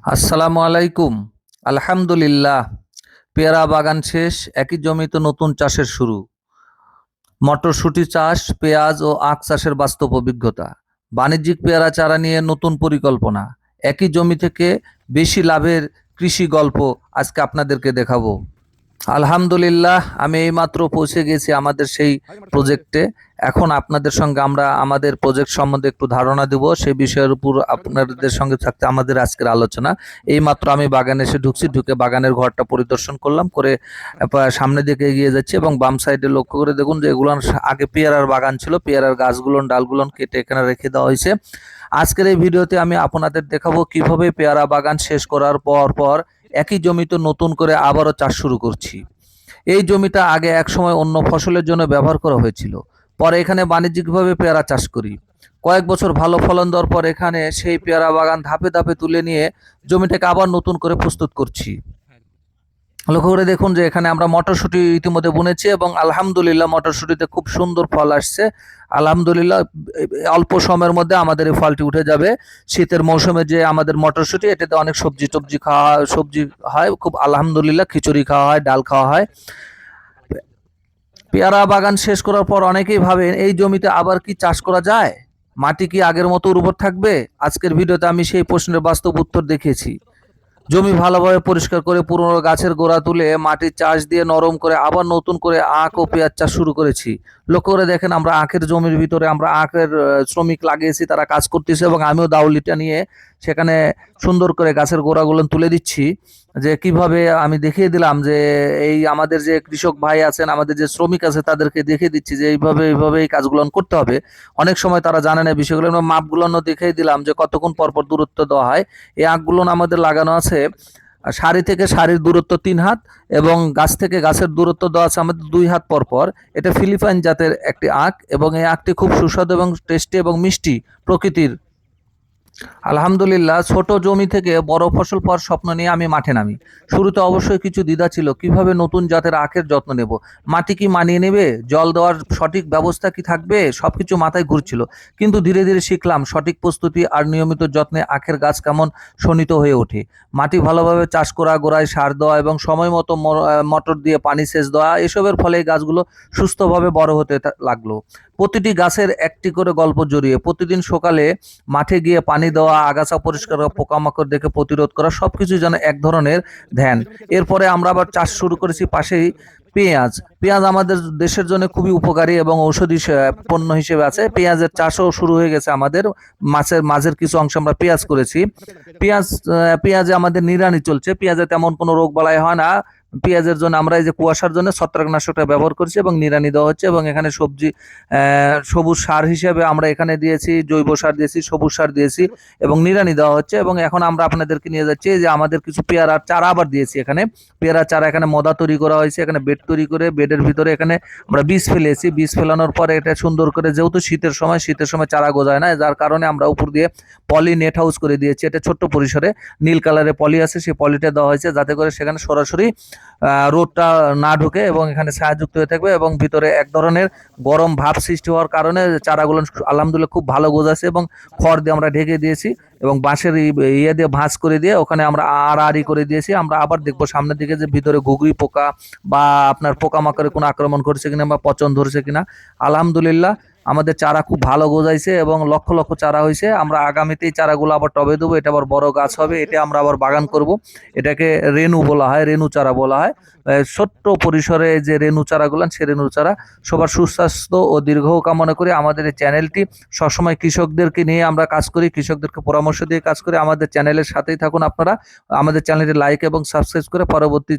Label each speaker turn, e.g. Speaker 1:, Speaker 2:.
Speaker 1: আসসালামু আলাইকুম। আলহামদুলিল্লাহ, পেয়ারা বাগান শেষ, একই জমিতে নতুন চাষের শুরু। মটরশুঁটি চাষ, পেঁয়াজ ও আখ চাষের বাস্তব অভিজ্ঞতা। বাণিজ্যিক পেয়ারা চারা নিয়ে নতুন পরিকল্পনা। একই জমি থেকে বেশি লাভের কৃষি গল্প আজকে আপনাদেরকে দেখাবো। আলহামদুলিল্লাহ, আমি এইমাত্র পৌঁছে গেছি আমাদের সেই প্রজেক্টে। এখন আপনাদের সঙ্গে আমরা আমাদের প্রজেক্ট সম্বন্ধে একটু ধারণা দেব, সেই বিষয়ের উপর আপনাদের সঙ্গে থাকতে আমাদের আজকের আলোচনা। এইমাত্র আমি বাগানে এসে ঢুকছি, ঢুকে বাগানের ঘরটা পরিদর্শন করলাম, করে সামনের দিকে এগিয়ে যাচ্ছি এবং বাম সাইডে লক্ষ্য করে দেখুন যে এগুলো আগে পেয়ারার বাগান ছিল, পেয়ারার গাছগুলো ডালগুলো কেটে এখানে রেখে দেওয়া হয়েছে। আজকের এই ভিডিওতে আমি আপনাদের দেখাবো কিভাবে পেয়ারা বাগান শেষ করার পর একই জমিতে নতুন করে আবারও চাষ শুরু করছি। এই জমিটা আগে একসময় অন্য ফসলের জন্য ব্যবহার করা হয়েছিল, পরে এখানে বাণিজ্যিকভাবে পেয়ারা চাষ করি। কয়েক বছর ভালো ফলন দেওয়ার পর এখানে সেই পেয়ারা বাগান ধাপে ধাপে তুলে নিয়ে জমিটাকে আবার নতুন করে প্রস্তুত করছি। লক্ষ্য করে দেখুন যে এখানে আমরা মটরশুঁটি ইতিমধ্যে বুনেছি এবং আলহামদুলিল্লাহ মটরশুঁটিতে খুব সুন্দর ফল আসছে। আলহামদুলিল্লাহ, অল্প সময়ের মধ্যে আমাদের এই ফলটি উঠে যাবে। শীতের মৌসুমে যে আমাদের মটরশুঁটি, এটাতে অনেক সবজি টবজি খাওয়া সবজি হয় খুব, আলহামদুলিল্লাহ খিচুড়ি খাওয়া হয়, ডাল খাওয়া হয়। পেয়ারা বাগান শেষ করার পর অনেকেই ভাবেন এই জমিতে আবার কি চাষ করা যায়, মাটি কি আগের মতো উর্বর থাকবে। আজকের ভিডিওতে আমি সেই প্রশ্নের বাস্তব উত্তর দেখিয়েছি। জমি ভালোভাবে পরিষ্কার করে পুরনো গাছের গোড়া তুলে মাটির চাষ দিয়ে নরম করে আবার নতুন করে আখ ও পেঁয়াজ চাষ শুরু করেছি। লক্ষ্য করে দেখেন, আমরা আখের জমির ভিতরে আমরা আখের শ্রমিক লাগিয়েছি, তারা কাজ করতেছে এবং আমিও দাউলিটা নিয়ে সেখানে সুন্দর করে গাছের গোড়াগুলো তুলে দিচ্ছি। যে কিভাবে আমি দেখিয়ে দিলাম যে এই আমাদের যে কৃষক ভাই আছেন, আমাদের যে শ্রমিক আছে, তাদেরকে দেখিয়ে দিচ্ছি যে এইভাবে এই কাজগুলো করতে হবে। অনেক সময় তারা জানে না বিষয়গুলো, মাপগুলো দেখিয়ে দিলাম যে কতক্ষণ পরপর দূরত্ব দেওয়া হয়। এই আখগুলো আমাদের লাগানো আছে সারি থেকে সারির দূরত্ব 3 হাত এবং গাছ থেকে গাছের দূরত্ব দেওয়া আছে আমাদের 2 হাত পর পর। এটা ফিলিপাইন জাতের একটি আখ এবং এই আখটি খুব সুস্বাদু এবং টেস্টি এবং মিষ্টি প্রকৃতির। আলহামদুলিল্লাহ, ছোট জমি থেকে বড় ফসল পাওয়ার স্বপ্ন নিয়ে আমি মাঠে নামি। শুরুতে অবশ্যই কিছু দ্বিধা ছিল, কিভাবে নতুন জাতের আখের যত্ন নেব, মাটি কি মানিয়ে নেবে, জল দেওয়ার সঠিক ব্যবস্থা কি থাকবে, সবকিছু মাথায় ঘুরছিল। কিন্তু ধীরে ধীরে শিখলাম সঠিক প্রস্তুতি আর নিয়মিত যত্নে আখের গাছ কেমন শোনিত হয়ে ওঠে। মাটি ভালোভাবে চাষ করা, গোড়ায় সার দেওয়া এবং সময় মতো মোটর দিয়ে পানি সেচ দেওয়া, এসবের ফলে এই গাছগুলো সুস্থভাবে বড় হতে লাগলো। প্রতিটি গাছের একটি করে গল্প জড়িয়ে, প্রতিদিন সকালে মাঠে গিয়ে পানি দেওয়া, আগাছা পরিষ্কার করা, পোকামাকড় দেখে প্রতিরোধ করা, সবকিছু যেন এক ধরনের ধ্যান। এরপরে আমরা আবার চাষ শুরু করেছি পাশেই পেঁয়াজ। পেঁয়াজ আমাদের দেশের জন্য খুবই উপকারী এবং ঔষধি পণ্য হিসেবে আছে। পেঁয়াজের চাষও শুরু হয়ে গেছে আমাদের। মাঝের কিছু অংশ আমরা পেঁয়াজ করেছি। পেঁয়াজে আমাদের নিড়ানি চলছে, পেঁয়াজে তেমন কোনো রোগ বালাই হয় না। পেঁয়াজের জন্য আমরা এই যে কুয়াশার জন্য ছত্রাকনাশকটা ব্যবহার করছি এবং নিড়ানি দেওয়া হচ্ছে এবং এখানে সবুজ সার হিসেবে আমরা এখানে দিয়েছি, জৈব সার দিয়েছি, সবুজ সার দিয়েছি এবং নিড়ানি দেওয়া হচ্ছে। এবং এখন আমরা আপনাদেরকে নিয়ে যাচ্ছি যে আমাদের কিছু পেয়ারার চারা আবার দিয়েছি এখানে। পেয়ারার চারা এখানে মদা তৈরি করা হয়েছে, এখানে বেড তৈরি করে বেডের ভিতরে এখানে আমরা বীজ ফেলেছি। বীজ ফেলানোর পরে এটা সুন্দর করে, যেহেতু শীতের সময় চারা গজায় না, যার কারণে আমরা উপর দিয়ে পলি নেট হাউস করে দিয়েছি। এটা ছোট্ট পরিসরে নীল কালারের পলি আছে, সেই পলিটা দেওয়া হয়েছে যাতে করে সেখানে সরাসরি রোদটা না ঢুকে এবং এখানে ছায়াযুক্ত হয়ে থাকবে এবং ভিতরে এক ধরনের গরম ভাব সৃষ্টি হওয়ার কারণে চারাগুলো আলহামদুলিল্লাহ খুব ভালো গজাচ্ছে। এবং খড় দিয়ে আমরা ঢেকে দিয়েছি এবং বাঁশের ইয়ে দিয়ে ভাঁজ করে দিয়ে ওখানে আমরা আড়াআড়ি করে দিয়েছি। আমরা আবার দেখবো সামনের দিকে যে ভিতরে ঘুঘুই পোকা বা আপনার পোকামাকড়ের কোনো আক্রমণ করছে কিনা বা পচন ধরছে কিনা। আলহামদুলিল্লাহ, আমাদের চারা খুব ভালো গজাইছে এবং লক্ষ লক্ষ চারা হয়েছে। আমরা আগামীতেই চারাগুলো আবার টবে দেবো, এটা আবার বড় গাছ হবে, এটা আমরা আবার বাগান করব। এটাকে রেনু বলা হয়, রেনু চারা বলা হয়। ছোট্ট পরিসরে যে রেনু চারাগুলো, সে রেনু চারা। সবার সুস্বাস্থ্য ও দীর্ঘ কামনা করি। আমাদের এই চ্যানেলটি সবসময় কৃষকদেরকে নিয়ে আমরা কাজ করি, কৃষকদেরকে পরামর্শ দিয়ে কাজ করি। আমাদের চ্যানেলের সাথেই থাকুন আপনারা। আমাদের চ্যানেলটি লাইক এবং সাবস্ক্রাইব করে পরবর্তী